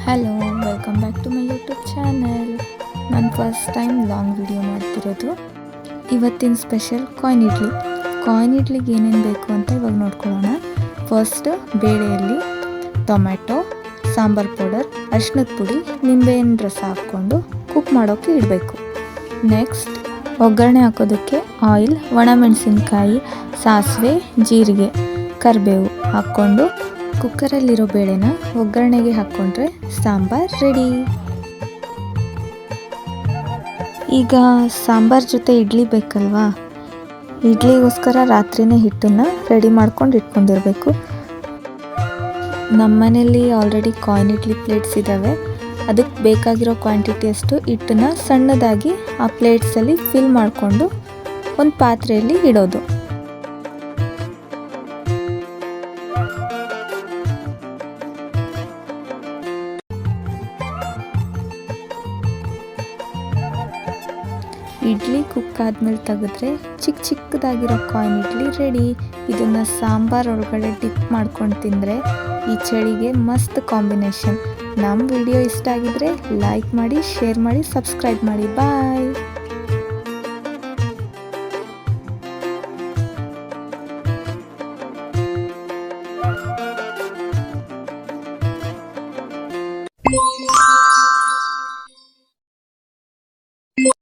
Hello, welcome back to my YouTube channel. ನಾನು first time long video ಮಾಡ್ತಿರೋದು. ಇವತ್ತಿನ special coin ಇಡ್ಲಿಗೆ ಏನೇನು ಬೇಕು ಅಂತ ಇವಾಗ ನೋಡ್ಕೊಳ್ಳೋಣ. ಫಸ್ಟ್ ಬೇಳೆಯಲ್ಲಿ ಟೊಮ್ಯಾಟೊ, ಸಾಂಬಾರ್ ಪೌಡರ್, ಅರಿಶಿನದ ಪುಡಿ, ನಿಂಬೆಹಣ್ಣು ರಸ ಹಾಕ್ಕೊಂಡು ಕುಕ್ ಮಾಡೋಕ್ಕೆ ಇಡಬೇಕು. ನೆಕ್ಸ್ಟ್ ಒಗ್ಗರಣೆ ಹಾಕೋದಕ್ಕೆ ಆಯಿಲ್, ಒಣಮೆಣಸಿನ್ಕಾಯಿ, ಸಾಸಿವೆ, ಜೀರಿಗೆ, ಕರಿಬೇವು ಹಾಕ್ಕೊಂಡು ಕುಕ್ಕರಲ್ಲಿರೋ ಬೇಳೆನ ಒಗ್ಗರಣೆಗೆ ಹಾಕ್ಕೊಂಡ್ರೆ ಸಾಂಬಾರ್ ರೆಡಿ. ಈಗ ಸಾಂಬಾರ್ ಜೊತೆ ಇಡ್ಲಿ ಬೇಕಲ್ವಾ, ಇಡ್ಲಿಗೋಸ್ಕರ ರಾತ್ರಿನೇ ಹಿಟ್ಟನ್ನು ರೆಡಿ ಮಾಡ್ಕೊಂಡು ಇಟ್ಕೊಂಡಿರಬೇಕು. ನಮ್ಮ ಮನೇಲಿ ಆಲ್ರೆಡಿ ಕಾಯಿನ್ ಇಡ್ಲಿ ಪ್ಲೇಟ್ಸ್ ಇದ್ದಾವೆ. ಅದಕ್ಕೆ ಬೇಕಾಗಿರೋ ಕ್ವಾಂಟಿಟಿ ಅಷ್ಟು ಹಿಟ್ಟನ್ನು ಸಣ್ಣದಾಗಿ ಆ ಪ್ಲೇಟ್ಸಲ್ಲಿ ಫಿಲ್ ಮಾಡಿಕೊಂಡು ಒಂದು ಪಾತ್ರೆಯಲ್ಲಿ ಇಡೋದು. ಇಡ್ಲಿ ಕುಕ್ ಆದಮೇಲೆ ತೆಗೆದ್ರೆ ಚಿಕ್ಕದಾಗಿರೋ ಕಾಯಿನ್ ಇಡ್ಲಿ ರೆಡಿ. ಇದನ್ನು ಸಾಂಬಾರ್ ಒಳಗಡೆ ಡಿಪ್ ಮಾಡ್ಕೊಂಡು ತಿಂದರೆ ಈ ಚಳಿಗೆ ಮಸ್ತ್ ಕಾಂಬಿನೇಷನ್. ನಮ್ಮ ವಿಡಿಯೋ ಇಷ್ಟ ಆಗಿದ್ರೆ ಲೈಕ್ ಮಾಡಿ, ಶೇರ್ ಮಾಡಿ, ಸಬ್ಸ್ಕ್ರೈಬ್ ಮಾಡಿ. ಬಾಯ್.